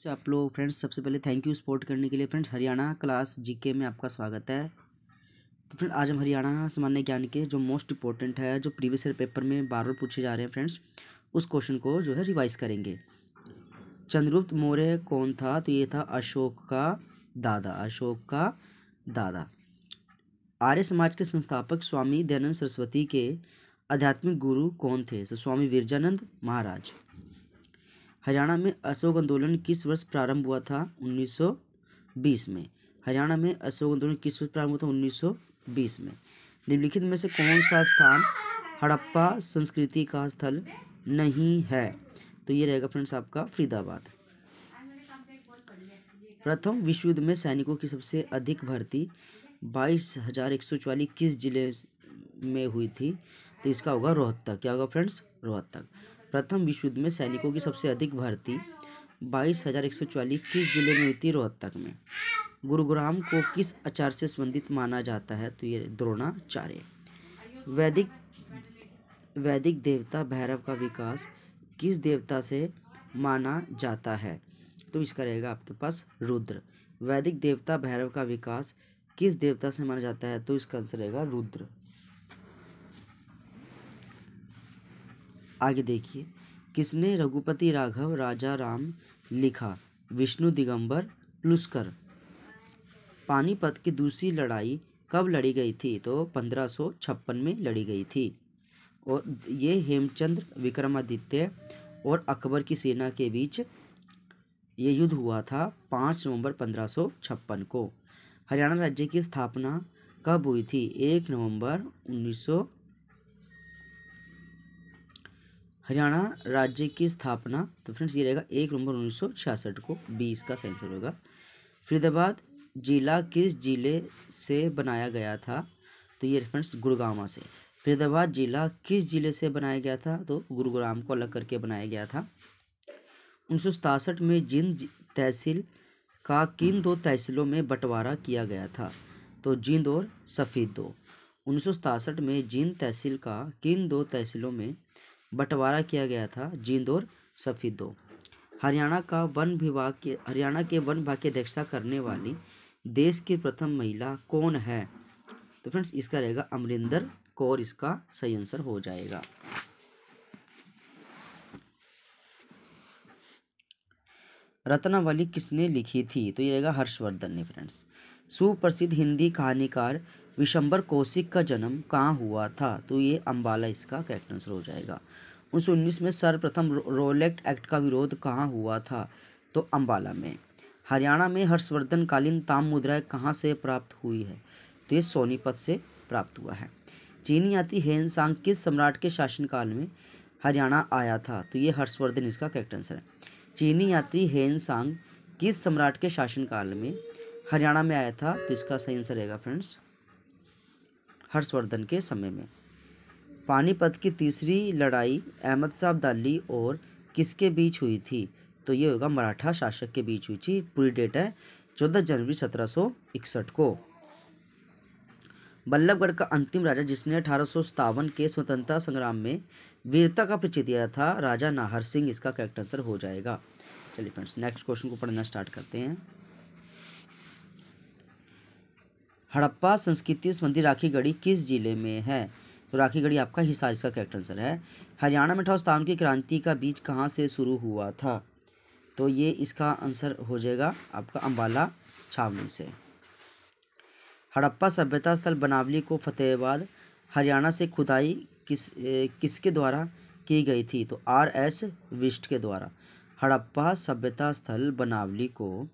से आप लोग फ्रेंड्स, सबसे पहले थैंक यू सपोर्ट करने के लिए। फ्रेंड्स, हरियाणा क्लास जीके में आपका स्वागत है। तो फ्रेंड, आज हम हरियाणा सामान्य ज्ञान के जो मोस्ट इंपॉर्टेंट है, जो प्रीवियस ईयर पेपर में बार बार पूछे जा रहे हैं फ्रेंड्स, उस क्वेश्चन को जो है रिवाइज करेंगे। चंद्रगुप्त मौर्य कौन था? तो ये था अशोक का दादा। अशोक का दादा। आर्य समाज के संस्थापक स्वामी दयानंद सरस्वती के आध्यात्मिक गुरु कौन थे? तो स्वामी विरजानंद महाराज। हरियाणा में अशोक आंदोलन किस वर्ष प्रारंभ हुआ था? 1920 में। हरियाणा में अशोक आंदोलन किस वर्ष प्रारंभ हुआ था? 1920 में। निम्नलिखित में से कौन सा स्थान हड़प्पा संस्कृति का स्थल नहीं है? तो ये रहेगा फ्रेंड्स आपका फरीदाबाद। प्रथम विश्व युद्ध में सैनिकों की सबसे अधिक भर्ती 22,144 किस जिले में हुई थी? तो इसका होगा रोहतक। क्या होगा फ्रेंड्स? रोहतक। प्रथम विश्व युद्ध में सैनिकों की सबसे अधिक भर्ती 22,144 किस जिले में हुई थी? रोहतक में। गुरुग्राम को किस आचार्य से संबंधित माना जाता है? तो ये द्रोणाचार्य। वैदिक देवता भैरव का विकास किस देवता से माना जाता है? तो इसका रहेगा आपके पास रुद्र। वैदिक देवता भैरव का विकास किस देवता से माना जाता है? तो इसका आंसर रहेगा रुद्र। आगे देखिए, किसने रघुपति राघव राजा राम लिखा? विष्णु दिगंबर पुलुस्कर। पानीपत की दूसरी लड़ाई कब लड़ी गई थी? तो 1556 में लड़ी गई थी। और ये हेमचंद्र विक्रमादित्य और अकबर की सेना के बीच ये युद्ध हुआ था 5 नवंबर 1556 को। हरियाणा राज्य की स्थापना कब हुई थी? 1 नवंबर 1900। हरियाणा राज्य की स्थापना, तो फ्रेंड्स ये रहेगा 1 नवंबर 1966 को। 20 का सही आंसर होगा। फरीदाबाद जिला किस जिले से बनाया गया था? तो ये फ्रेंड्स गुड़गांव से। फरीदाबाद जिला किस जिले से बनाया गया था? तो गुरुग्राम को अलग करके बनाया गया था। 1967 में जींद तहसील का किन दो तहसीलों में बंटवारा किया गया था? तो जींद और सफीदो। 1967 में जींद तहसील का किन दो तहसीलों में बंटवारा किया गया था? जींद और सफीदो। हरियाणा के वन विभाग की अध्यक्षता करने वाली देश की प्रथम महिला कौन है? तो फ्रेंड्स इसका रहेगा अमरिंदर कौर। इसका सही आंसर हो जाएगा। रत्नावली किसने लिखी थी? तो ये रहेगा हर्षवर्धन ने। फ्रेंड्स, सुप्रसिद्ध हिंदी कहानीकार विशंबर कौशिक का जन्म कहाँ हुआ था? तो ये अंबाला इसका करेक्ट आंसर हो जाएगा। 1919 में सर्वप्रथम रोलेट एक्ट का विरोध कहाँ हुआ था? तो अंबाला में। हरियाणा में हर्षवर्धन कालीन ताम्र मुद्राएं कहाँ से प्राप्त हुई है? तो ये सोनीपत से प्राप्त हुआ है। चीनी यात्री हेनसांग किस सम्राट के शासनकाल में हरियाणा आया था? तो ये हर्षवर्धन इसका करेक्ट आंसर है। चीनी यात्री हेनसांग किस सम्राट के शासनकाल में हरियाणा में आया था? तो इसका सही आंसर रहेगा फ्रेंड्स हर्षवर्धन के समय में। पानीपत की तीसरी लड़ाई अहमद शाह अब्दाली और किसके बीच हुई थी? तो ये होगा मराठा शासक के बीच हुई थी। पूरी डेट है 14 जनवरी 1761 को। बल्लभगढ़ का अंतिम राजा जिसने 1857 के स्वतंत्रता संग्राम में वीरता का परिचय दिया था? राजा नाहर सिंह इसका करेक्ट आंसर हो जाएगा। चलिए फ्रेंड्स, नेक्स्ट क्वेश्चन को पढ़ना स्टार्ट करते हैं। हड़प्पा संस्कृति संबंधी राखी गढ़ी किस जिले में है? तो राखी गढ़ी आपका हिसार इसका करेक्ट आंसर है। हरियाणा में 1857 की क्रांति का बीज कहाँ से शुरू हुआ था? तो ये इसका आंसर हो जाएगा आपका अंबाला छावनी से। हड़प्पा सभ्यता स्थल बनावली को फतेहाबाद हरियाणा से खुदाई किसके द्वारा की गई थी? तो RS विष्ट के द्वारा। हड़प्पा सभ्यता स्थल बनावली को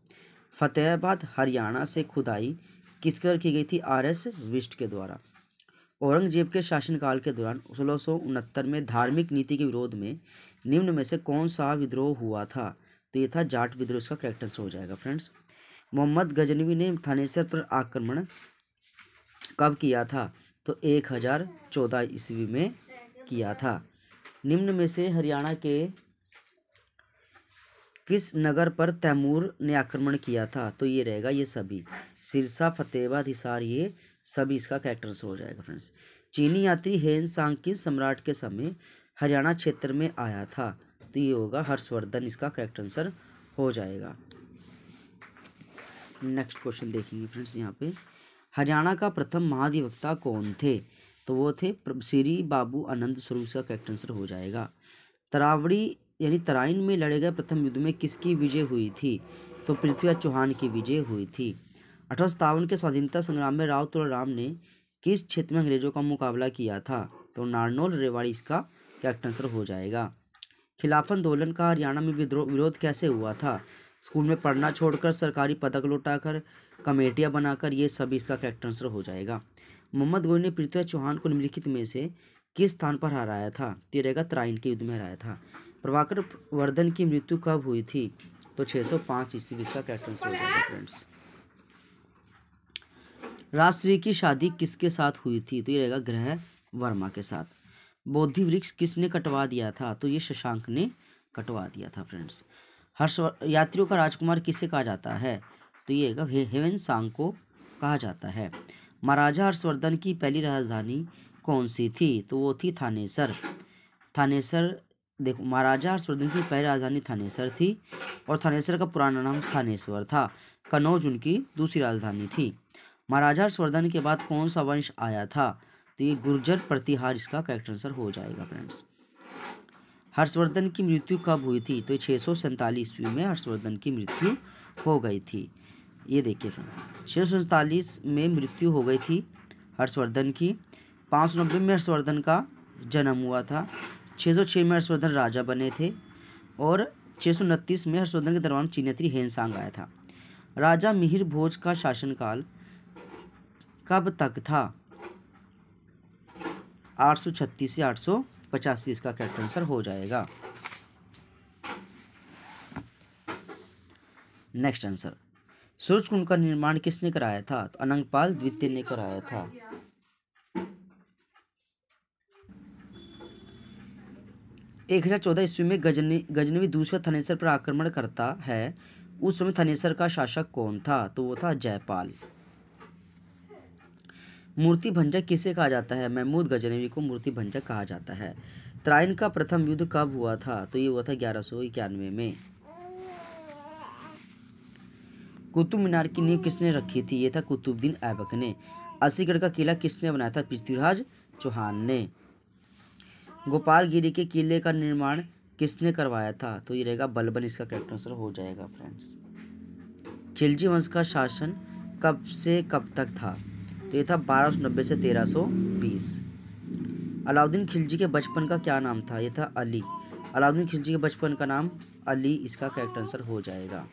फतेहाबाद हरियाणा से खुदाई किसके द्वारा की गई थी? RS विष्ट के द्वारा। औरंगजेब के शासनकाल के दौरान 1669 में धार्मिक नीति के विरोध में निम्न में से कौन सा विद्रोह हुआ था? तो ये था जाट विद्रोह। इसका करेक्ट आंसर हो जाएगा फ्रेंड्स। मोहम्मद गजनवी ने थानेसर पर आक्रमण कब किया था? तो 1014 ईस्वी में किया था। निम्न में से हरियाणा के किस नगर पर तैमूर ने आक्रमण किया था? तो ये रहेगा ये सभी, सिरसा, फतेहाबाद, हिसार, ये सभी इसका करेक्ट आंसर हो जाएगा फ्रेंड्स। चीनी यात्री हेनसांग किस सम्राट के समय हरियाणा क्षेत्र में आया था? तो ये होगा हर्षवर्धन, इसका करेक्ट आंसर हो जाएगा। नेक्स्ट क्वेश्चन देखेंगे फ्रेंड्स यहाँ पे, हरियाणा का प्रथम महाधिवक्ता कौन थे? तो वो थे श्री बाबू आनंद स्वरूप। इसका करेक्ट आंसर हो जाएगा। तरावड़ी यानी तराइन में लड़े गए प्रथम युद्ध में किसकी विजय हुई थी? तो पृथ्वीराज चौहान की विजय हुई थी। 1857 के स्वाधीनता संग्राम में राव तुलराम ने किस क्षेत्र में अंग्रेजों का मुकाबला किया था? तो नारनौल रेवाड़ी इसका करेक्ट आंसर हो जाएगा। खिलाफत आंदोलन का हरियाणा में विरोध कैसे हुआ था? स्कूल में पढ़ना छोड़कर, सरकारी पदक लौटाकर, कमेटियां बनाकर, ये सभी इसका करेक्ट आंसर हो जाएगा। मोहम्मद गोरी ने पृथ्वीराज चौहान को निम्नलिखित में से किस स्थान पर हराया था? तो रहेगा तराइन के युद्ध में हराया था। प्रभाकर वर्धन की मृत्यु कब हुई थी? तो 605 ईस्वी। इसका करेक्ट आंसर हो जाएगा फ्रेंड्स। राजश्री की शादी किसके साथ हुई थी? तो ये रहेगा ग्रह वर्मा के साथ। बोधि वृक्ष किसने कटवा दिया था? तो ये शशांक ने कटवा दिया था फ्रेंड्स। यात्रियों का राजकुमार किसे कहा जाता है? तो ये हेवन सांग को कहा जाता है। महाराजा हर्षवर्धन की पहली राजधानी कौन सी थी? तो वो थी थानेसर। थानेसर देखो, महाराजा हर्षवर्धन की पहली राजधानी थानेसर थी और थानेसर का पुराना नाम थानेश्वर था। कनौज उनकी दूसरी राजधानी थी। महाराजा हर्षवर्धन के बाद कौन सा वंश आया था? तो ये गुर्जर प्रतिहार इसका करेक्ट आंसर हो जाएगा फ्रेंड्स। हर्षवर्धन की मृत्यु कब हुई थी? तो 647 ईस्वी में हर्षवर्धन की मृत्यु हो गई थी। ये देखिए फ्रेंड्स, 647 में मृत्यु हो गई थी हर्षवर्धन की। 590 में हर्षवर्धन का जन्म हुआ था। 606 में हर्षवर्धन राजा बने थे और 629 में हर्षवर्धन के दरबार में चीनेत्री हेनसांग आया था। राजा मिहिर भोज का शासनकाल कब तक था? 836 से 885। इसका करेक्ट आंसर हो जाएगा। नेक्स्ट आंसर, सूर्यकुंड का निर्माण किसने कराया था? तो अनंगपाल द्वितीय ने कराया था। एक 1014 ईस्वी में गजनवी दूसरे थानेसर पर आक्रमण करता है। उस समय थानेसर का शासक कौन था? तो वो था जयपाल। मूर्ति भंजक किसे कहा जाता है? महमूद गजनवी को मूर्ति भंजक कहा जाता है। तराइन का प्रथम युद्ध कब हुआ था? तो ये हुआ था 1191 में। कुतुब मीनार की नींव किसने रखी थी? ये था कुतुबुद्दीन ऐबक ने। अस्सीगढ़ का किला किसने बनाया था? पृथ्वीराज चौहान ने। गोपालगिरी के किले का निर्माण किसने करवाया था? तो ये रहेगा बलबन। इसका करेक्ट आंसर हो जाएगा फ्रेंड्स। खिलजी वंश का शासन कब से कब तक था? तो ये था 1290 से 1320। अलाउद्दीन खिलजी के बचपन का क्या नाम था? ये था अली। अलाउद्दीन खिलजी के बचपन का नाम अली। इसका करेक्ट आंसर हो जाएगा।